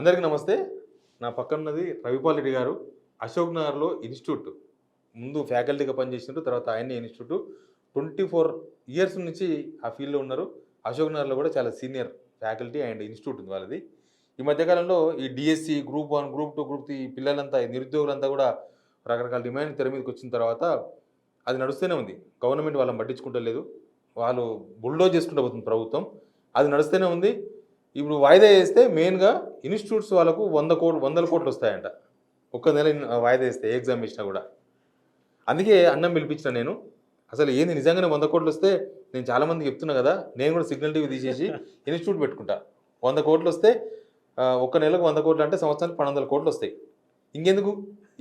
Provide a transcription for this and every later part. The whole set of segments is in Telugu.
అందరికీ నమస్తే. నా పక్కనున్నది రవిపాల్ రెడ్డి గారు. అశోక్ నగర్‌లో ఇన్‌స్టిట్యూట్ ముందు ఫ్యాకల్టీగా పనిచేసిండ్రు. తర్వాత ఆయనే ఇన్‌స్టిట్యూట్ 24 ఇయర్స్ నుంచి ఆ ఫీల్డ్‌లో ఉన్నారు. అశోక్ నగర్‌లో కూడా చాలా సీనియర్ ఫ్యాకల్టీ అండ్ ఇన్‌స్టిట్యూట్ ఉంది వాళ్ళది. ఈ మధ్య కాలంలో ఈ డీఎస్సీ, గ్రూప్ 1, గ్రూప్ 2, గ్రూప్ 3 పిల్లలంతా నిరుద్యోగులంతా కూడా రకరకాల డిమాండ్ తెర మీదకొచ్చిన తర్వాత అది నడుస్తూనే ఉంది. గవర్నమెంట్ వాళ్ళని పట్టించుకుంటలేదు. వాళ్ళు బుల్‌డోజ్ చేసుకుంటూ పోతుంది ప్రభుత్వం. అది నడుస్తూనే ఉంది. ఇప్పుడు వాయిదా వేస్తే మెయిన్‌గా ఇన్‌స్టిట్యూట్స్ వాళ్ళకు 100 కోట్లు వస్తాయంట. ఒక్క నెల వాయిదా వేస్తే ఏ ఎగ్జామ్ ఇచ్చినా కూడా. అందుకే అన్నం పిలిపించిన నేను. అసలు ఏంది నిజంగానే 100 కోట్లు వస్తే నేను చాలా మందికి చెప్తున్నా కదా! నేను కూడా సిగ్నల్ టీవీ తీసేసి ఇన్‌స్టిట్యూట్ పెట్టుకుంటా. 100 కోట్లు వస్తే ఒక్క నెలకు 100 కోట్లు అంటే సంవత్సరానికి 1200 కోట్లు వస్తాయి. ఇంకెందుకు?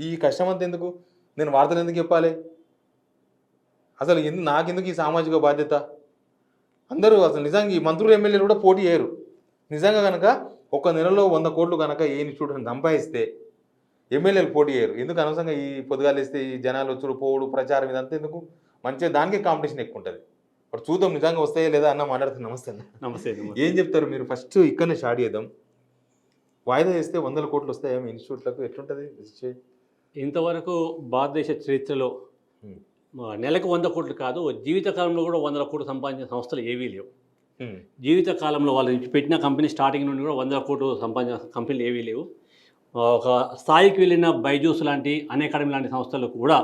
ఈ కష్టం అంతా ఎందుకు? నేను వార్తలు ఎందుకు చెప్పాలి? అసలు నాకెందుకు ఈ సామాజిక బాధ్యత? అందరూ అసలు నిజంగా ఈ మంత్రులు, ఎమ్మెల్యేలు కూడా పోటీ చేయరు. నిజంగా కనుక ఒక నెలలో 100 కోట్లు కనుక ఏ ఇన్‌స్టిట్యూట్‌ని సంపాదిస్తే ఎమ్మెల్యేలు పోటీ చేయరు. ఎందుకు అనవసరంగా ఈ పొద్దుగాలేస్తే ఈ జనాలు వచ్చుడు, పోవుడు, ప్రచారం ఇదంతా ఎందుకు? మంచిగా దానికే కాంపిటీషన్ ఎక్కువ ఉంటుంది. ఇప్పుడు చూద్దాం నిజంగా వస్తాయా లేదా అన్న మాట్లాడుతున్నా. నమస్తే అన్న. నమస్తే. ఏం చెప్తారు మీరు? ఫస్ట్ ఇక్కడనే స్టార్ట్ చేద్దాం. వాయిదా వేస్తే 100 కోట్లు వస్తాయా మీ ఇన్‌స్టిట్యూట్‌లకు? ఎట్లుంటుంది? ఇంతవరకు భారతదేశ చరిత్రలో నెలకు 100 కోట్లు కాదు, జీవితకాలంలో కూడా 100 కోట్లు సంపాదించిన సంస్థలు ఏవీ లేవు. జీవితకాలంలో వాళ్ళు పెట్టిన కంపెనీ స్టార్టింగ్ నుండి కూడా 100 కోట్లు సంపాదించిన కంపెనీలు ఏవీ లేవు. ఒక స్థాయికి వెళ్ళిన బైజూస్ లాంటి అన్అకాడమీ లాంటి సంస్థలు కూడా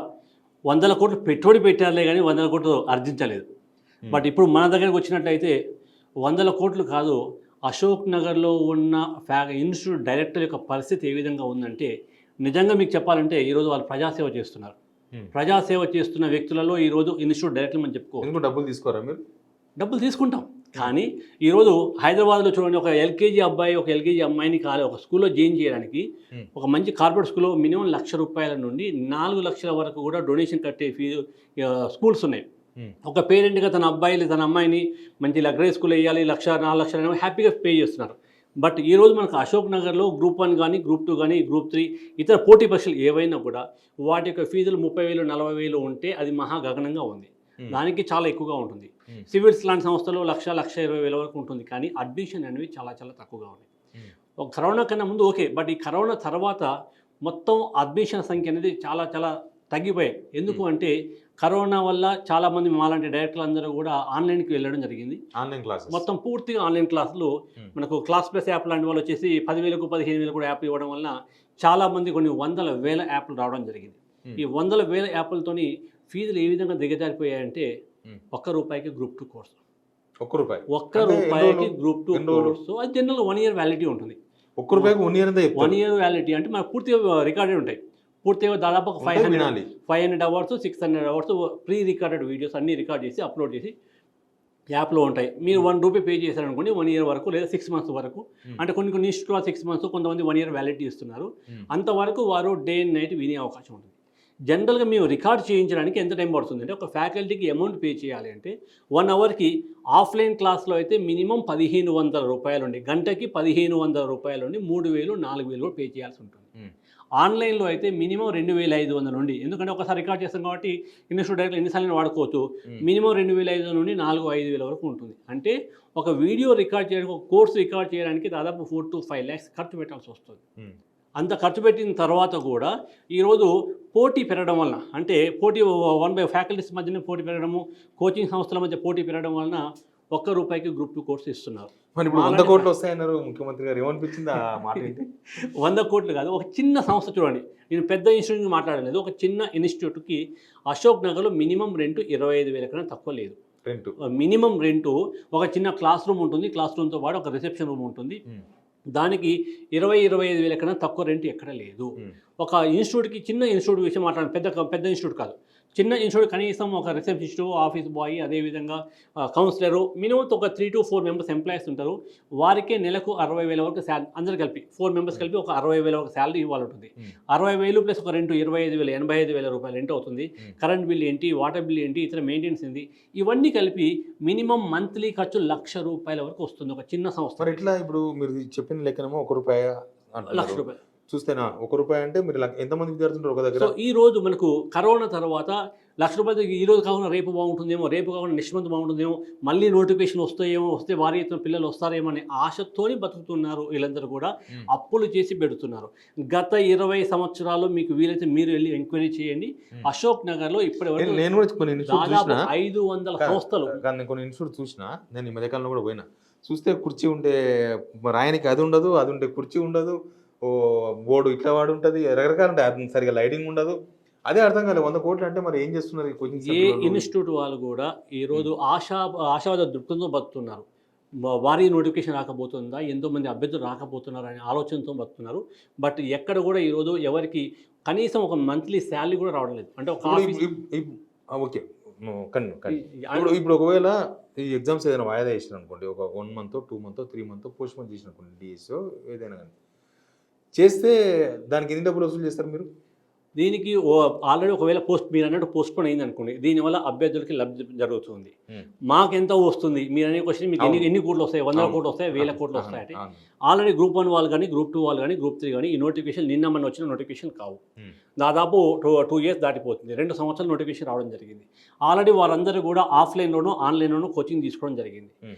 100 కోట్లు పెట్టుబడి పెట్టారులే కానీ 100 కోట్లు ఆర్జించలేదు. బట్ ఇప్పుడు మన దగ్గరకు వచ్చినట్లయితే 100 కోట్లు కాదు, అశోక్ నగర్లో ఉన్న ఇన్స్టిట్యూట్ డైరెక్టర్ యొక్క పరిస్థితి ఏ విధంగా ఉందంటే, నిజంగా మీకు చెప్పాలంటే ఈరోజు వాళ్ళు ప్రజాసేవ చేస్తున్నారు. ప్రజాసేవ చేస్తున్న వ్యక్తులలో ఈరోజు ఇన్స్టిట్యూట్ డైరెక్టర్ మనం చెప్పుకోవచ్చు. డబ్బులు తీసుకోరా మీరు? డబ్బులు తీసుకుంటాం, కానీ ఈరోజు హైదరాబాద్లో చూడండి, ఒక ఎల్కేజీ అబ్బాయి ఒక ఎల్కేజీ అమ్మాయిని ఒక స్కూల్లో జాయిన్ చేయడానికి ఒక మంచి కార్పొరేట్ స్కూల్లో మినిమం ₹1,00,000 నుండి 4 లక్షల వరకు కూడా డొనేషన్ కట్టే ఫీజు స్కూల్స్ ఉన్నాయి. ఒక పేరెంట్గా తన అబ్బాయిని తన అమ్మాయిని మంచి లగ్జరీ స్కూల్లో వేయాలి, 1,00,000 4 లక్షలు హ్యాపీగా పే చేస్తున్నారు. బట్ ఈరోజు మనకు అశోక్ నగర్లో గ్రూప్ 1 కానీ గ్రూప్ 2 కానీ గ్రూప్ 3 ఇతర పోటీ పరీక్షలు ఏవైనా కూడా వాటి యొక్క ఫీజులు 30,000 40,000 ఉంటే అది మహా గగనంగా ఉంది. దానికి చాలా ఎక్కువగా ఉంటుంది. సివిల్స్ లాంటి సంస్థలు 1,20,000 వరకు ఉంటుంది, కానీ అడ్మిషన్ అనేవి చాలా చాలా తక్కువగా ఉన్నాయి. ఒక కరోనా కన్నా ముందు ఓకే, బట్ ఈ కరోనా తర్వాత మొత్తం అడ్మిషన్ సంఖ్య అనేది చాలా చాలా తగ్గిపోయాయి. ఎందుకు అంటే కరోనా వల్ల చాలామంది మాలాంటి డైరెక్టర్లు అందరూ కూడా ఆన్లైన్కి వెళ్ళడం జరిగింది. ఆన్లైన్ క్లాస్ మొత్తం పూర్తిగా ఆన్లైన్ క్లాసులు. మనకు క్లాస్ ప్లస్ యాప్ లాంటి వాళ్ళు వచ్చేసి 10,000 15,000 కూడా యాప్ ఇవ్వడం వలన చాలామంది కొన్ని 100,000 యాప్లు రావడం జరిగింది. ఈ 100,000 యాప్లతోని ఫీజులు ఏ విధంగా దిగజారిపోయాయంటే ₹1 గ్రూప్ 2 కోర్సు. ₹1 group 2 course. అది జనరల్ 1 ఇయర్ వ్యాలిడిటీ ఉంటుంది. ₹1 1 ఇయర్ వ్యాలిడిటీ అంటే మనకు పూర్తిగా రికార్డెడ్ ఉంటాయి. పూర్తిగా దాదాపు 500 hours 600 hours pre recorded videos అన్నీ రికార్డ్ చేసి అప్లోడ్ చేసి యాప్లో ఉంటాయి. మీరు ₹1 పే చేశారనుకోండి 1 ఇయర్ వరకు లేదా 6 మంత్స్ వరకు, అంటే కొన్ని ఇన్స్టిట్యూట్లో 6 మంత్స్, కొంతమంది 1 ఇయర్ వ్యాలిడిటీ ఇస్తున్నారు. అంతవరకు వారు డే అండ్ నైట్ వినే అవకాశం ఉంటుంది. జనరల్గా మేము రికార్డ్ చేయించడానికి ఎంత టైం పడుతుంది అంటే, ఒక ఫ్యాకల్టీకి అమౌంట్ పే చేయాలి అంటే 1 అవర్కి ఆఫ్లైన్ క్లాస్లో అయితే మినిమం ₹1,500 నుండి, గంటకి ₹1,500 నుండి 3,000 4,000 కూడా పే చేయాల్సి ఉంటుంది. ఆన్లైన్లో అయితే మినిమం 2,500 నుండి, ఎందుకంటే ఒకసారి రికార్డ్ చేస్తాం కాబట్టి ఇన్స్టిట్యూట్ డైరెక్ట్ ఎన్నిసార్లు వాడుకోవచ్చు. మినిమం 2,500 నుండి 4,000-5,000 వరకు ఉంటుంది. అంటే ఒక వీడియో రికార్డ్ చేయడానికి, ఒక కోర్సు రికార్డ్ చేయడానికి దాదాపు 4 to 5 lakhs ఖర్చు పెట్టాల్సి వస్తుంది. అంత ఖర్చు పెట్టిన తర్వాత కూడా ఈరోజు పోటీ పెరగడం వలన, అంటే పోటీ 1 by ఫ్యాకల్టీస్ మధ్యనే పోటీ పెరగడము, కోచింగ్ సంస్థల మధ్య పోటీ పెరగడం వలన ₹1 గ్రూప్ 2 కోర్సు ఇస్తున్నారు. మరి ఇప్పుడు 100 కోట్లు వస్తాయన్నారు ముఖ్యమంత్రి గారు. ఏమనిపించింది ఆ మాట? 100 కోట్లు కాదు, ఒక చిన్న సంస్థ చూడండి. నేను పెద్ద ఇన్స్టిట్యూట్ మాట్లాడలేదు. ఒక చిన్న ఇన్స్టిట్యూట్కి అశోక్ నగర్లో మినిమం రెంట్ 25,000 కన్నా తక్కువ లేదు. Minimum rent. ఒక చిన్న క్లాస్ రూమ్ ఉంటుంది, క్లాస్ రూమ్తో పాటు ఒక రిసెప్షన్ రూమ్ ఉంటుంది. దానికి 20-25,000 కన్నా తక్కువ రెంట్ ఎక్కడ లేదు. ఒక ఇన్స్టిట్యూట్కి, చిన్న ఇన్స్టిట్యూట్ విషయం మాట్లాడాలి, పెద్ద ఇన్స్టిట్యూట్ కాదు, చిన్న ఇన్స్టిట్యూట్ కనీసం ఒక రిసెప్షనిస్ట్, ఆఫీస్ బాయ్, అదేవిధంగా కౌన్సిలరు, మినిమం ఒక 3 to 4 మెంబర్స్ ఎంప్లాయీస్ ఉంటారు. వారికే నెలకు 60,000 వరకు శాలరీ, అందరు కలిపి 4 మెంబర్స్ కలిపి ఒక 60,000 వరకు శాలరీ ఇవ్వాలి ఉంటుంది. 60,000 ప్లస్ ఒక రెంట్ 25,000 ₹85,000 రెంట్ అవుతుంది. కరెంట్ బిల్ ఏంటి, వాటర్ బిల్ ఏంటి, ఇతర మెయింటెనెన్స్ ఏంటి, ఇవన్నీ కలిపి మినిమం మంత్లీ ఖర్చు ₹1,00,000 వరకు వస్తుంది ఒక చిన్న సంస్థ. మరి ఎట్లా? ఇప్పుడు మీరు చెప్పిన లెక్కనేమో ₹1 ₹1,00,000. చూస్తేనా ₹1 అంటే మీరు ఎంతమంది విద్యార్థులు ఉంటారు ఒక దగ్గర? సో ఈ రోజు మనకు కరోనా తర్వాత ₹1,00,000 ఈ రోజు కాకుండా రేపు బాగుంటుందేమో, రేపు కాకుండా నెక్స్ట్ మంత్ బాగుంటుందేమో, మళ్ళీ నోటిఫికేషన్ వస్తాయేమో, వస్తే భారీ ఎత్తున పిల్లలు వస్తారేమో అనే ఆశతోని బతుకుతున్నారు వీళ్ళందరూ కూడా. అప్పులు చేసి పెడుతున్నారు. గత 20 సంవత్సరాలు మీకు వీలైతే మీరు వెళ్ళి ఎంక్వైరీ చేయండి. అశోక్ నగర్లో ఇప్పటి వరకు నేను కూడా కొన్ని ఇన్స్టిట్యూట్ దాదాపు చూసిన 500 సంస్థలు. కానీ నేను కొన్ని ఇన్స్టిట్యూట్ చూసిన, నేను ఈ మధ్యకాలంలో కూడా పోయినా, చూస్తే కుర్చీ ఉంటే రాయనికి అది ఉండదు, అది ఉంటే కుర్చీ ఉండదు, ఓ బోర్డు ఇట్లా వాడు ఉంటుంది, రకరకాల ఉంటాయి, అది సరిగా లైటింగ్ ఉండదు. అదే అర్థం కాలేదు. 100 కోట్లు అంటే మరి ఏం చేస్తున్నారు ఈ కోచింగ్ ఏ ఇన్స్టిట్యూట్ వాళ్ళు కూడా ఈరోజు ఆశావాద దృక్పథంతో బతుకుతున్నారు. వారి నోటిఫికేషన్ రాకపోతుందా, ఎంతోమంది అభ్యర్థులు రాకపోతున్నారు అనే ఆలోచనతో బతుకుతున్నారు. బట్ ఎక్కడ కూడా ఈరోజు ఎవరికి కనీసం ఒక మంత్లీ శాలరీ కూడా రావడం లేదు. అంటే ఒక ఓకే ఇప్పుడు ఒకవేళ ఈ ఎగ్జామ్స్ ఏదైనా వాయిదా చేసిన అనుకోండి, ఒక 1 month 2 month 3 month post phone చేసిన అనుకోండి, డిఎస్ఓ ఏదైనా కానీ చేస్తే దానికి ఎన్ని డబ్బులు వసూలు చేస్తారు మీరు? దీనికి ఆల్రెడీ ఒకవేళ మీరు అన్నట్టు పోస్ట్పోన్ అయింది అనుకోండి, దీనివల్ల అభ్యర్థులకి లబ్ధి జరుగుతుంది. మాకెంత వస్తుంది మీరు అనే క్వశ్చన్, మీకు ఎన్ని కోట్లు వస్తాయి, 100 కోట్లు వస్తాయి, 1000 కోట్లు వస్తాయి అంటే ఆల్రెడీ గ్రూప్ 1 వాళ్ళు కానీ, గ్రూప్ 2 వాళ్ళు కానీ, గ్రూప్ 3 కానీ ఈ నోటిఫికేషన్ నిన్న మన వచ్చిన నోటిఫికేషన్ కావు. దాదాపు 2 ఇయర్స్ దాటిపోతుంది. 2 సంవత్సరాల నోటిఫికేషన్ రావడం జరిగింది. ఆల్రెడీ వారందరూ కూడా ఆఫ్లైన్లోనూ ఆన్లైన్లోనూ కోచింగ్ తీసుకోవడం జరిగింది.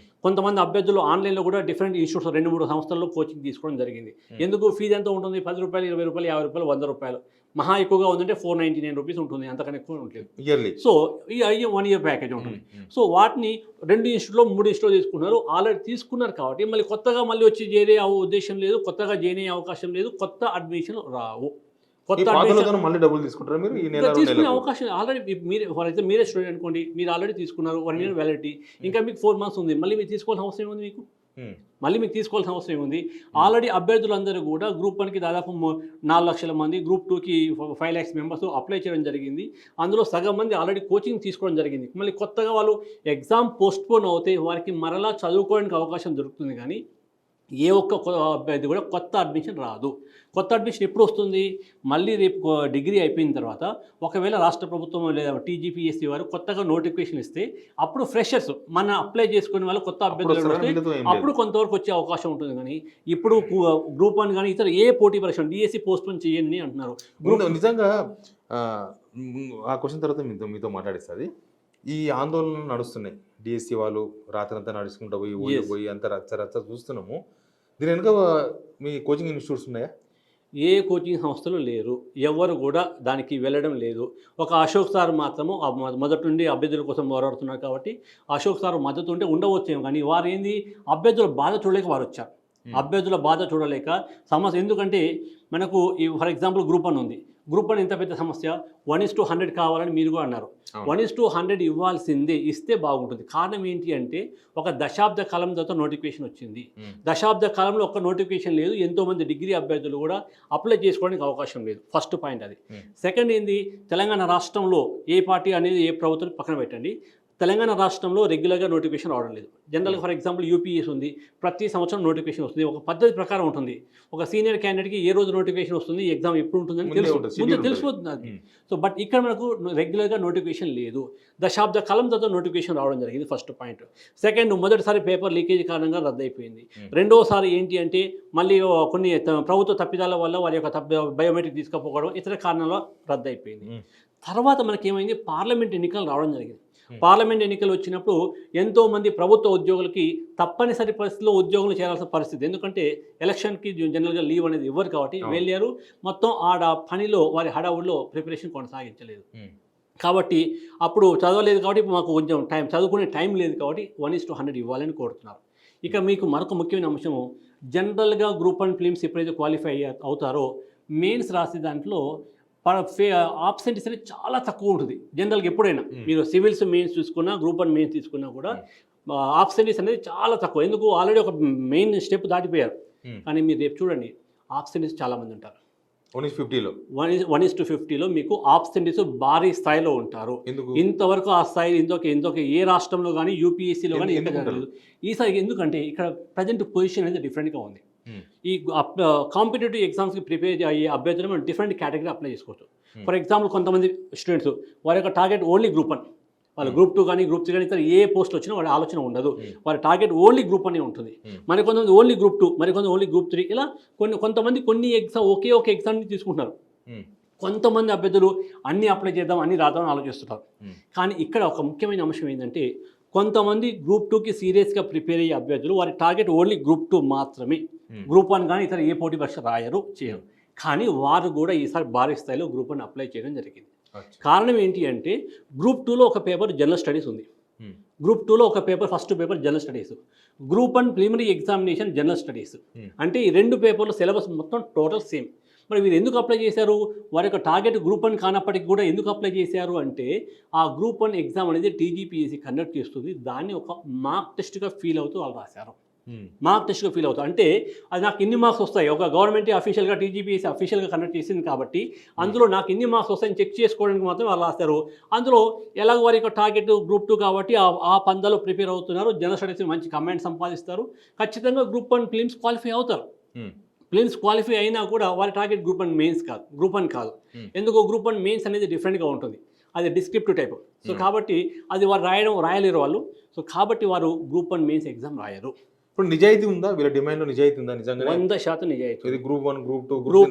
కొంతమంది అభ్యర్థులు ఆన్లైన్లో కూడా డిఫరెంట్ ఇన్స్టిట్యూట్స్ 2-3 సంస్థల్లో కోచింగ్ తీసుకోవడం జరిగింది. ఎందుకు ఫీజు ఎంత ఉంటుంది? ₹10, ₹20, ₹50, ₹100. మహా ఎక్కువగా ఉందంటే ₹499 ఉంటుంది, అంతకన్నా ఎక్కువ ఉంటుంది ఇయర్లీ. సో ఈ 1 ఇయర్ ప్యాకేజ్ ఉంటుంది. సో వాటిని 2 ఇన్స్టిట్యూట్లో 3 ఇన్స్టిట్యూట్లో తీసుకున్నారు. ఆల్రెడీ తీసుకున్నారు కాబట్టి మళ్ళీ కొత్తగా మళ్ళీ వచ్చి చేరే ఉద్దేశం లేదు, కొత్తగా జాయిన్ అయ్యే అవకాశం లేదు, కొత్త అడ్మిషన్ రావు. కొత్త అడ్మిషన్ మళ్ళీ డబ్బులు తీసుకుంటారా మీరు? ఈ నెల తీసుకునే అవకాశం ఆల్రెడీ మీరు ఫర్ ఎగ్జాంపుల్ మీరే స్టూడెంట్ అనుకోండి, మీరు ఆల్రెడీ తీసుకున్నారు, 1 ఇయర్ వ్యాలిడిటీ, ఇంకా మీకు 4 months ఉంది, మళ్ళీ మీరు తీసుకోవాల్సిన అవసరం ఏముంది? మీకు తీసుకోవాల్సిన అవసరం ఏముంది? ఆల్రెడీ అభ్యర్థులందరూ కూడా గ్రూప్ 1కి దాదాపు 4 లక్షల మంది, గ్రూప్ 2కి 5 lakhs మెంబర్స్ అప్లై చేయడం జరిగింది. అందులో సగం మంది ఆల్రెడీ కోచింగ్ తీసుకోవడం జరిగింది. మళ్ళీ కొత్తగా వాళ్ళు ఎగ్జామ్ పోస్ట్పోన్ అవుతే వారికి మరలా చదువుకోవడానికి అవకాశం దొరుకుతుంది. కానీ ఏ ఒక్క అభ్యర్థి కూడా కొత్త అడ్మిషన్ రాదు. కొత్త అడ్మిషన్ ఎప్పుడు వస్తుంది? మళ్ళీ రేపు డిగ్రీ అయిపోయిన తర్వాత ఒకవేళ రాష్ట్ర ప్రభుత్వం లేదా TGPSC వారు కొత్తగా నోటిఫికేషన్ ఇస్తే అప్పుడు ఫ్రెషర్స్ మన అప్లై చేసుకునే వాళ్ళు కొత్త అభ్యర్థులు వస్తే అప్పుడు కొంతవరకు వచ్చే అవకాశం ఉంటుంది. కానీ ఇప్పుడు గ్రూప్ 1 కానీ ఇతర ఏ పోటీ పరీక్ష DSC పోస్ట్పోన్ చేయండి అంటున్నారు. నిజంగా ఆ క్వశ్చన్ తర్వాత మీతో మాట్లాడిస్తుంది. ఈ ఆందోళనలు నడుస్తున్నాయి, DSC వాళ్ళు రాత్రంతా నడుచుకుంటూ పోయి అంత రచ్చ చూస్తున్నాము. దీని వెనుక మీ కోచింగ్ ఇన్స్టిట్యూట్స్ ఉన్నాయా? ఏ కోచింగ్ సంస్థలు లేరు, ఎవరు కూడా దానికి వెళ్ళడం లేదు. ఒక అశోక్ సార్ మాత్రము మొదటి నుండి అభ్యర్థుల కోసం పోరాడుతున్నారు కాబట్టి అశోక్ సార్ మద్దతు ఉంటే ఉండవచ్చేమో. కానీ వారు ఏంది, అభ్యర్థుల బాధ చూడలేక వారు వచ్చారు. అభ్యర్థుల బాధ చూడలేక సమస్య, ఎందుకంటే మనకు ఫర్ ఎగ్జాంపుల్ గ్రూప్ 1 ఉంది. గ్రూప్ 1 ఎంత పెద్ద సమస్య, 1:100 కావాలని మీరు కూడా అన్నారు. 1:100 ఇవ్వాల్సిందే, ఇస్తే బాగుంటుంది. కారణం ఏంటి అంటే ఒక దశాబ్ద కాలం తర్వాత నోటిఫికేషన్ వచ్చింది. దశాబ్ద కాలంలో ఒక్క నోటిఫికేషన్ లేదు, ఎంతోమంది డిగ్రీ అభ్యర్థులు కూడా అప్లై చేసుకోవడానికి అవకాశం లేదు. ఫస్ట్ పాయింట్ అది. సెకండ్ ఏంది, తెలంగాణ రాష్ట్రంలో ఏ పార్టీ అనేది ఏ ప్రభుత్వం పక్కన పెట్టండి, తెలంగాణ రాష్ట్రంలో రెగ్యులర్గా నోటిఫికేషన్ రావడం లేదు. జనరల్గా ఫర్ ఎగ్జాంపుల్ UPS ఉంది, ప్రతి సంవత్సరం నోటిఫికేషన్ వస్తుంది, ఒక పద్ధతి ప్రకారం ఉంటుంది. ఒక సీనియర్ క్యాండిడేట్కి ఏ రోజు నోటిఫికేషన్ వస్తుంది, ఎగ్జామ్ ఎప్పుడు ఉంటుందని ముందు తెలిసిపోతుంది అది. సో బట్ ఇక్కడ మనకు రెగ్యులర్గా నోటిఫికేషన్ లేదు. దశాబ్ద కాలం తర్వాత నోటిఫికేషన్ రావడం జరిగింది, ఫస్ట్ పాయింట్. సెకండ్, మొదటిసారి పేపర్ లీకేజ్ కారణంగా రద్దయిపోయింది. రెండోసారి ఏంటి అంటే మళ్ళీ కొన్ని ప్రభుత్వ తప్పిదాల వల్ల వారి యొక్క బయోమెట్రిక్ తీసుకుపోవడం ఇతర కారణాల రద్దయిపోయింది. తర్వాత మనకేమైంది, పార్లమెంట్ ఎన్నికలు రావడం జరిగింది. పార్లమెంట్ ఎన్నికలు వచ్చినప్పుడు ఎంతోమంది ప్రభుత్వ ఉద్యోగులకి తప్పనిసరి పరిస్థితుల్లో ఉద్యోగులు చేయాల్సిన పరిస్థితి. ఎందుకంటే ఎలక్షన్కి జనరల్గా లీవ్ అనేది ఇవ్వరు కాబట్టి వెళ్ళారు. మొత్తం ఆడ పనిలో వారి హడావుడిలో ప్రిపరేషన్ కొనసాగించలేదు. కాబట్టి అప్పుడు చదవలేదు కాబట్టి మాకు కొంచెం చదువుకునే టైం లేదు కాబట్టి 1:100 ఇవ్వాలని కోరుతున్నారు. ఇక మీకు మరొక ముఖ్యమైన అంశము, జనరల్గా గ్రూప్ 1 ఫిలిమ్స్ ఎప్పుడైతే క్వాలిఫై అవుతారో మెయిన్స్ రాసే దాంట్లో ఆబ్సెంటీస్ అనేది చాలా తక్కువ ఉంటుంది. జనరల్గా ఎప్పుడైనా మీరు సివిల్స్ మెయిన్స్ చూసుకున్నా, గ్రూప్ 1 మెయిన్స్ తీసుకున్నా కూడా ఆబ్సెంటీస్ అనేది చాలా తక్కువ. ఎందుకు, ఆల్రెడీ ఒక మెయిన్ స్టెప్ దాటిపోయారు. కానీ మీరు రేపు చూడండి, ఆబ్సెంటీస్ చాలామంది ఉంటారు. 1:50లో మీకు ఆబ్సెంటీస్ భారీ స్థాయిలో ఉంటారు. ఇంతవరకు ఆ స్థాయి ఇంతొక ఏ రాష్ట్రంలో కానీ UPSCలో కానీ ఈసారి ఎందుకంటే ఇక్కడ ప్రజెంట్ పొజిషన్ అనేది డిఫరెంట్గా ఉంది. ఈ కాంపిటేటివ్ ఎగ్జామ్స్కి ప్రిపేర్ అయ్యే అభ్యర్థులు మనం డిఫరెంట్ కేటగిరీ అప్లై చేసుకోవచ్చు. ఫర్ ఎగ్జాంపుల్ కొంతమంది స్టూడెంట్స్ వారి యొక్క టార్గెట్ ఓన్లీ గ్రూప్ 1, వాళ్ళ గ్రూప్ 2 కానీ గ్రూప్ 3 కానీ ఇతర ఏ పోస్ట్ వచ్చినా వాళ్ళ ఆలోచన ఉండదు. వాళ్ళ టార్గెట్ ఓన్లీ గ్రూప్ అనే ఉంటుంది. మరి కొంతమంది ఓన్లీ గ్రూప్ 2, మరి కొంతమంది ఓన్లీ గ్రూప్ 3, ఇలా కొంతమంది కొన్ని ఎగ్జామ్ ఒకే ఒక ఎగ్జామ్ని తీసుకుంటున్నారు. కొంతమంది అభ్యర్థులు అన్నీ అప్లై చేద్దాం, అన్నీ రాద్దామని ఆలోచిస్తున్నారు. కానీ ఇక్కడ ఒక ముఖ్యమైన అంశం ఏంటంటే కొంతమంది గ్రూప్ 2కి సీరియస్గా ప్రిపేర్ అయ్యే అభ్యర్థులు వారి టార్గెట్ ఓన్లీ గ్రూప్ 2 మాత్రమే. గ్రూప్ 1 కానీ ఇతర ఏ పోటీ పరీక్ష రాయరు, చేయరు. కానీ వారు కూడా ఈసారి భారీ స్థాయిలో గ్రూప్ 1 అప్లై చేయడం జరిగింది. కారణం ఏంటి అంటే గ్రూప్ 2లో ఒక పేపర్ జనరల్ స్టడీస్ ఉంది. గ్రూప్ 2లో ఒక paper, first paper general studies. Group 1 preliminary examination general studies. అంటే ఈ 2 పేపర్ల సిలబస్ మొత్తం టోటల్ సేమ్. మరి వీరు ఎందుకు అప్లై చేశారు? వారి యొక్క టార్గెట్ గ్రూప్ 1 కానప్పటికీ కూడా ఎందుకు అప్లై చేశారు అంటే ఆ గ్రూప్ 1 ఎగ్జామ్ అనేది టీజీపీఎస్సీ కండక్ట్ చేస్తుంది. దాన్ని ఒక మార్క్ టెస్ట్గా ఫీల్ అవుతూ వాళ్ళు రాశారు. మార్క్ టెస్ట్గా ఫీల్ అవుతారు. అంటే అది నాకు ఇన్ని మార్క్స్ వస్తాయి, ఒక గవర్నమెంట్ అఫీషియల్గా టీజీపీఎస్సీ అఫీషియల్గా కండక్ట్ చేసింది కాబట్టి అందులో నాకు ఇన్ని మార్క్స్ వస్తాయని చెక్ చేసుకోవడానికి మాత్రం వాళ్ళు రాస్తారు. అందులో ఎలాగో వారి యొక్క టార్గెట్ గ్రూప్ 2 కాబట్టి ఆ పందాలో ప్రిపేర్ అవుతున్నారు. జనరల్ స్టడీస్ మంచి కమాండ్ సంపాదిస్తారు. ఖచ్చితంగా గ్రూప్ 1 ఫిలిమ్స్ క్వాలిఫై అవుతారు. ప్లిమ్స్ క్వాలిఫై అయినా కూడా వారి టార్గెట్ గ్రూప్ 1 మెయిన్స్ కాదు, గ్రూప్ 1 కాదు. ఎందుకో గ్రూప్ 1 మెయిన్స్ అనేది డిఫరెంట్గా ఉంటుంది. అది డిస్క్రిప్టివ్ టైప్. సో కాబట్టి అది వారు రాయలేరు వాళ్ళు. సో కాబట్టి వారు గ్రూప్ 1 మెయిన్స్ ఎగ్జామ్ రాయరు. ఇప్పుడు నిజాయితీ ఉందా వీళ్ళ డిమాండ్లో? నిజాయితీ ఉందా? నిజంగా 100% నిజాయితీ. ఇది గ్రూప్ 1, గ్రూప్ 2,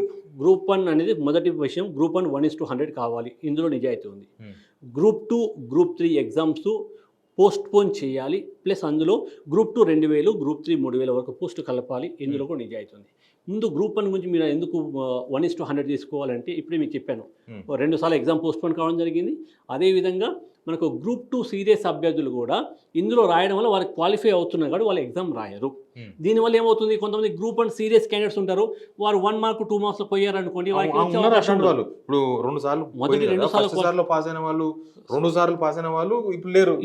గ్రూప్ 1 అనేది మొదటి విషయం. గ్రూప్ 1 1:100 కావాలి, ఇందులో నిజాయితీ ఉంది. గ్రూప్ 2, గ్రూప్ 3 ఎగ్జామ్స్ పోస్ట్పోన్ చేయాలి. ప్లస్ అందులో గ్రూప్ 2 2000, గ్రూప్ 3 3000 వరకు పోస్ట్ కలపాలి, ఇందులో కూడా నిజాయితీ ఉంది. ముందు గ్రూప్ 1 గురించి మీరు ఎందుకు 1:100 తీసుకోవాలంటే ఇప్పుడే మీకు చెప్పాను, 2 సార్లు ఎగ్జామ్ పోస్ట్పోన్ కావడం జరిగింది. అదేవిధంగా మనకు గ్రూప్ 2 సీరియస్ అభ్యర్థులు కూడా ఇందులో రాయడం వల్ల వారికి క్వాలిఫై అవుతున్నారు కాబట్టి వాళ్ళు ఎగ్జామ్ రాయరు. దీనివల్ల ఏమవుతుంది, కొంతమంది గ్రూప్ 1 సీరియస్ క్యాండిడేట్స్ ఉంటారు, వారు 1 మార్క్ 2 మార్క్స్లో పోయారు అనుకోండి, వారికి ఇప్పుడు 2 సార్లు పాస్ అయిన వాళ్ళు, 2 సార్లు పాస్ అయిన వాళ్ళు ఇప్పుడు లేరు,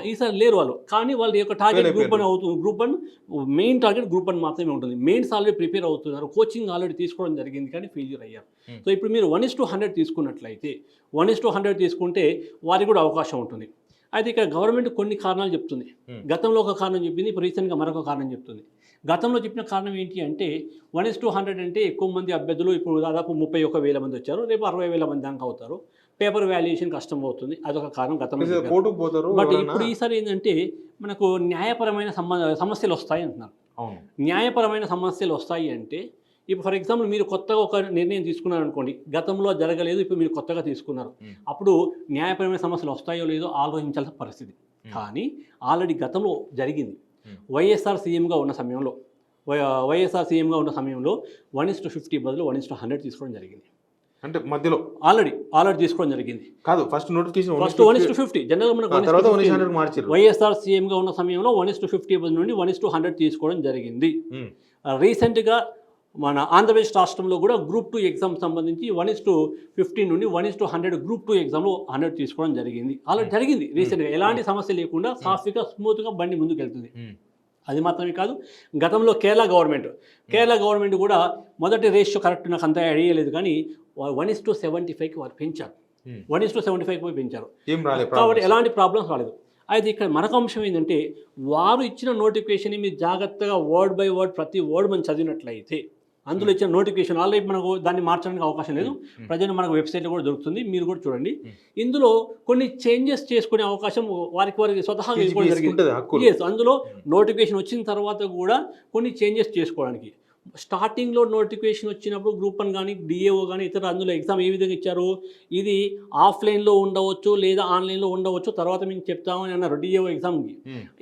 ఈసారి లేరు వాళ్ళు. కానీ వాళ్ళ యొక్క టార్గెట్ గ్రూప్ 1 అవుతుంది. గ్రూప్ 1 మెయిన్ టార్గెట్ గ్రూప్ 1 మాత్రమే ఉంటుంది. మెయిన్స్ ఆల్రెడీ ప్రిపేర్ అవుతున్నారు, కోచింగ్ ఆల్రెడీ తీసుకోవడం జరిగింది, కానీ ఫెయిల్యూర్ అయ్యారు. సో ఇప్పుడు మీరు 1:100 తీసుకున్నట్లయితే 1:100 తీసుకుంటే వారికి కూడా అవకాశం ఉంటుంది. అయితే ఇక్కడ గవర్నమెంట్ కొన్ని కారణాలు చెప్తుంది. గతంలో ఒక కారణం చెప్పింది, ఇప్పుడు రీసెంట్గా మరొక కారణం చెప్తుంది. గతంలో చెప్పిన కారణం ఏంటి అంటే 1:100 అంటే ఎక్కువ మంది అభ్యర్థులు, ఇప్పుడు దాదాపు 31,000 మంది వచ్చారు, రేపు 60,000 మంది దాకా అవుతారు, పేపర్ వాల్యుయేషన్ కష్టం అవుతుంది, అదొక కారణం గతంలో. బట్ ఇప్పుడు ఈసారి ఏంటంటే మనకు న్యాయపరమైన సమస్యలు వస్తాయి అంటున్నారు. న్యాయపరమైన సమస్యలు వస్తాయి అంటే ఇప్పుడు ఫర్ ఎగ్జాంపుల్ మీరు కొత్తగా ఒక నిర్ణయం తీసుకున్నారు అనుకోండి, గతంలో జరగలేదు, ఇప్పుడు మీరు కొత్తగా తీసుకున్నారు, అప్పుడు న్యాయపరమైన సమస్యలు వస్తాయో లేదో ఆలోచించాల్సిన పరిస్థితి. కానీ ఆల్రెడీ గతంలో జరిగింది. వైఎస్ఆర్ సీఎంగా ఉన్న సమయంలో 1:50 బదులు 1:100 తీసుకోవడం జరిగింది. అంటే మధ్యలో ఆల్రెడీ తీసుకోవడం జరిగింది కాదు. ఫస్ట్ నోటిఫికేషన్ ఫస్ట్ 1:50 జనరల్ మనకు వైఎస్ఆర్ సీఎంగా ఉన్న సమయంలో 1:50 బదులు నుండి 1:100 తీసుకోవడం జరిగింది. రీసెంట్గా మన ఆంధ్రప్రదేశ్ రాష్ట్రంలో కూడా గ్రూప్ 2 ఎగ్జామ్ సంబంధించి 1:50 నుండి 1:100 గ్రూప్ 2 ఎగ్జామ్లో 100 తీసుకోవడం జరిగింది. ఆల్రెడీ జరిగింది రీసెంట్గా, ఎలాంటి సమస్య లేకుండా సాఫీగా స్మూత్గా బండి ముందుకు వెళ్తుంది. అది మాత్రమే కాదు, గతంలో కేరళ గవర్నమెంట్ కూడా మొదటి రేషియో కరెక్ట్ నాకు అంత ఐడియా లేదు, కానీ 1:75కి వారు పెంచారు. 1:75 పెంచారు కాబట్టి ఎలాంటి ప్రాబ్లమ్స్ రాలేదు. అయితే ఇక్కడ మరొక అంశం ఏంటంటే వారు ఇచ్చిన నోటిఫికేషన్ మీరు జాగ్రత్తగా వర్డ్ బై వర్డ్ ప్రతి వర్డ్ మనం చదివినట్లయితే అందులో ఇచ్చిన నోటిఫికేషన్ ఆల్రెడీ మనకు దాన్ని మార్చడానికి అవకాశం లేదు, ప్రజెంట్ మనకు వెబ్సైట్లో కూడా దొరుకుతుంది, మీరు కూడా చూడండి. ఇందులో కొన్ని చేంజెస్ చేసుకునే అవకాశం వారికి స్వతహాగా ఇవ్వడం జరిగింది. అందులో నోటిఫికేషన్ వచ్చిన తర్వాత కూడా కొన్ని చేంజెస్ చేసుకోవడానికి, స్టార్టింగ్లో నోటిఫికేషన్ వచ్చినప్పుడు గ్రూప్ 1 కానీ డిఏఓ కానీ ఇతర అందులో ఎగ్జామ్ ఏ విధంగా ఇచ్చారు, ఇది ఆఫ్లైన్లో ఉండవచ్చు లేదా ఆన్లైన్లో ఉండవచ్చు, తర్వాత మేము చెప్తామని అన్నారు డిఏఓ ఎగ్జామ్కి.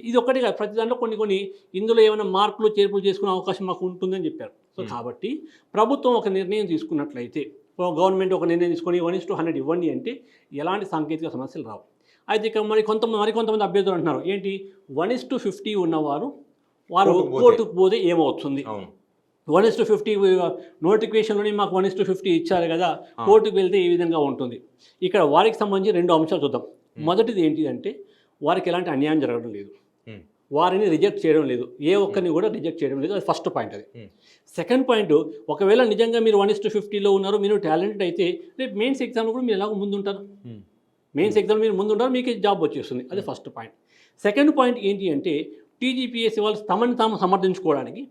ఇది ఒక్కటి కాదు, ప్రతి దాంట్లో కొన్ని ఇందులో ఏమైనా మార్పులు చేర్పులు చేసుకునే అవకాశం మాకు ఉంటుందని చెప్పారు. సో కాబట్టి ప్రభుత్వం ఒక నిర్ణయం తీసుకున్నట్లయితే, గవర్నమెంట్ ఒక నిర్ణయం తీసుకొని 1:100 ఇవ్వండి అంటే ఎలాంటి సాంకేతిక సమస్యలు రావు. అయితే ఇక మరికొంతమంది అభ్యర్థులు అంటున్నారు ఏంటి, 1:50 ఉన్నవారు కోర్టుకు పోతే ఏమవుతుంది, 1:50 నోటిఫికేషన్లోనే మాకు 1:50 ఇచ్చారు కదా, కోర్టుకు వెళ్తే ఏ విధంగా ఉంటుంది. ఇక్కడ వారికి సంబంధించి 2 అంశాలు చూద్దాం. మొదటిది ఏంటి అంటే వారికి ఎలాంటి అన్యాయం జరగడం లేదు, వారిని రిజెక్ట్ చేయడం లేదు, ఏ ఒక్కరిని కూడా రిజెక్ట్ చేయడం లేదు, అది ఫస్ట్ పాయింట్. అది సెకండ్ పాయింట్, ఒకవేళ నిజంగా మీరు 1:50లో ఉన్నారు, మీరు టాలెంటెడ్ అయితే రేపు మెయిన్స్ ఎగ్జామ్లో కూడా మీరు ఎలాగో ముందుంటారు, మెయిన్స్ ఎగ్జామ్ మీరు ముందుంటారు, మీకు జాబ్ వచ్చేస్తుంది, అది ఫస్ట్ పాయింట్. సెకండ్ పాయింట్ ఏంటి అంటే టీజీపీఎస్సీ వాళ్ళు తమని తాము సమర్థించుకోవడానికి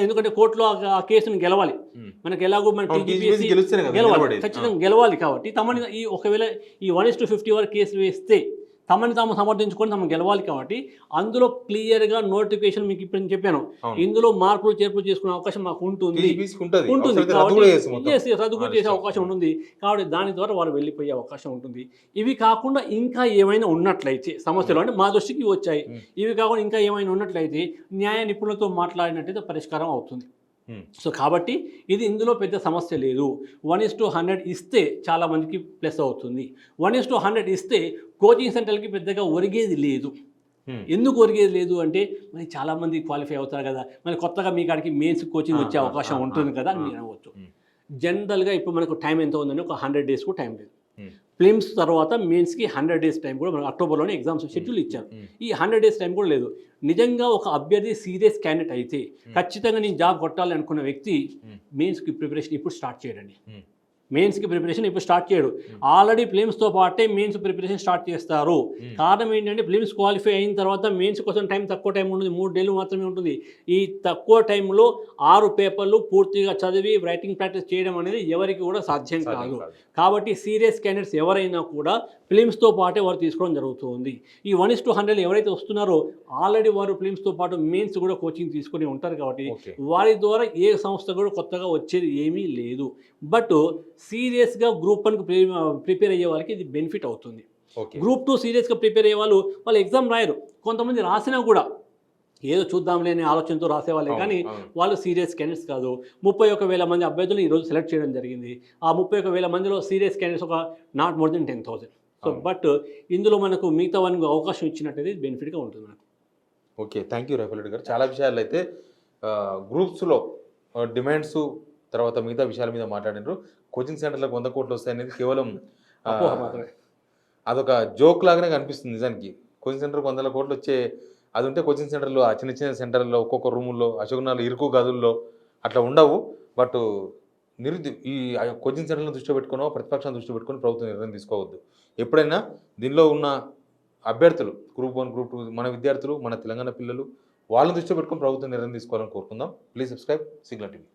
ఎందుకంటే కోర్టులో ఆ కేసును గెలవాలి, మనకి ఎలాగో మన టీజీపీఎస్సీ గెలవాలి, ఖచ్చితంగా గెలవాలి. కాబట్టి ఒకవేళ ఈ 1:50 వరకు కేసు వేస్తే తమని తాము సమర్థించుకొని తమ గెలవాలి కాబట్టి అందులో క్లియర్గా నోటిఫికేషన్ మీకు ఇప్పుడు నేను చెప్పాను, అవును. ఇందులో మార్పులు చేర్పులు చేసుకునే అవకాశం మాకు ఉంటుంది TDPS కి ఉంటుంది. ఉంటుంది అవసరమైతే రద్దు కాబట్టి కూడా చేస్తాం మొత్తం. రద్దు కూడా చేసే అవకాశం ఉంటుంది. కాబట్టి దాని ద్వారా వారు వెళ్ళిపోయే అవకాశం ఉంటుంది. ఇవి కాకుండా ఇంకా ఏమైనా ఉన్నట్లయితే సమస్యలు అంటే మా దృష్టికి ఇవి వచ్చాయి, ఇవి కాకుండా ఇంకా ఏమైనా ఉన్నట్లయితే న్యాయ నిపుణులతో మాట్లాడినట్టయితే పరిష్కారం అవుతుంది. సో కాబట్టి ఇది ఇందులో పెద్ద సమస్య లేదు. 1:100 ఇస్తే చాలా మందికి ప్లస్ అవుతుంది. 1:100 ఇస్తే కోచింగ్ సెంటర్కి పెద్దగా ఒరిగేది లేదు. ఎందుకు ఒరిగేది లేదు అంటే మరి చాలామంది క్వాలిఫై అవుతారు కదా, మరి కొత్తగా మీ కాడికి మెయిన్స్ కోచింగ్ వచ్చే అవకాశం ఉంటుంది కదా అని మీరు అనవచ్చు. జనరల్గా ఇప్పుడు మనకు టైం ఎంత ఉందంటే ఒక 100 days కూడా టైం లేదు. ప్లిమ్స్ తర్వాత మెయిన్స్కి 100 days టైం కూడా మనకు అక్టోబర్లోనే ఎగ్జామ్స్ షెడ్యూల్ ఇచ్చారు. ఈ 100 days టైం కూడా లేదు. నిజంగా ఒక అభ్యర్థి సీరియస్ క్యాండిడేట్ అయితే ఖచ్చితంగా నేను జాబ్ కొట్టాలి అనుకున్న వ్యక్తి మెయిన్స్కి ప్రిపరేషన్ ఇప్పుడు స్టార్ట్ చేయడండి. మెయిన్స్కి ప్రిపరేషన్ ఇప్పుడు స్టార్ట్ చేయడు, ఆల్రెడీ ప్లిమ్స్తో పాటే మెయిన్స్ ప్రిపరేషన్ స్టార్ట్ చేస్తారు. కారణం ఏంటంటే ప్లిమ్స్ క్వాలిఫై అయిన తర్వాత మెయిన్స్ కోసం తక్కువ టైం ఉంటుంది, 3 days మాత్రమే ఉంటుంది. ఈ తక్కువ టైంలో 6 పేపర్లు పూర్తిగా చదివి రైటింగ్ ప్రాక్టీస్ చేయడం అనేది ఎవరికి కూడా సాధ్యం కాదు. కాబట్టి సీరియస్ క్యాండిడేట్స్ ఎవరైనా కూడా ఫిలిమ్స్తో పాటే వారు తీసుకోవడం జరుగుతుంది. ఈ 1:100 ఎవరైతే వస్తున్నారో ఆల్రెడీ వారు ఫిలిమ్స్తో పాటు మెయిన్స్ కూడా కోచింగ్ తీసుకొని ఉంటారు. కాబట్టి వారి ద్వారా ఏ సంస్థ కూడా కొత్తగా వచ్చేది ఏమీ లేదు. బట్ సీరియస్గా గ్రూప్ 1కి ప్రిపేర్ అయ్యే వాళ్ళకి ఇది బెనిఫిట్ అవుతుంది. గ్రూప్ 2 సీరియస్గా ప్రిపేర్ అయ్యే వాళ్ళు ఎగ్జామ్ రాయరు. కొంతమంది రాసినా కూడా ఏదో చూద్దాంలే అనే ఆలోచనతో రాసేవాళ్ళే, కానీ వాళ్ళు సీరియస్ క్యాండిడేట్స్ కాదు. 31,000 మంది అభ్యర్థులు ఈరోజు సెలెక్ట్ చేయడం జరిగింది. ఆ 31,000 మందిలో సీరియస్ క్యాండిడేట్స్ ఒక not more than 10,000. So but ఇందులో మనకు మిగతా వారికి అవకాశం ఇచ్చినట్టయితే బెనిఫిట్గా ఉంటుంది మనకు. Okay, thank you rifle Reddy గారు. చాలా విషయాలు అయితే గ్రూప్స్లో డిమాండ్స్ తర్వాత మిగతా విషయాల మీద మాట్లాడినారు. కోచింగ్ సెంటర్లకు 100 కోట్లు వస్తాయనేది కేవలం అదొక జోక్ లాగానే కనిపిస్తుంది. నిజానికి కోచింగ్ సెంటర్కి 100 కోట్లు వచ్చే అది ఉంటే కోచింగ్ సెంటర్లో ఆ చిన్న చిన్న సెంటర్లో ఒక్కొక్క రూముల్లో అశోకనగర్లో ఇరుకు గదుల్లో అట్లా ఉండవు. బట్ ఈ కోచింగ్ సెంటర్లను దృష్టిలో పెట్టుకునో ప్రతిపక్షాన్ని దృష్టిలో పెట్టుకుని ప్రభుత్వం నిర్ణయం తీసుకోవద్దు. ఎప్పుడైనా దీనిలో ఉన్న అభ్యర్థులు గ్రూప్ 1 గ్రూప్ 2 మన విద్యార్థులు మన తెలంగాణ పిల్లలు వాళ్ళని దృష్టిలో పెట్టుకుని ప్రభుత్వం నిర్ణయం తీసుకోవాలని కోరుకుందాం. Please subscribe signal TV.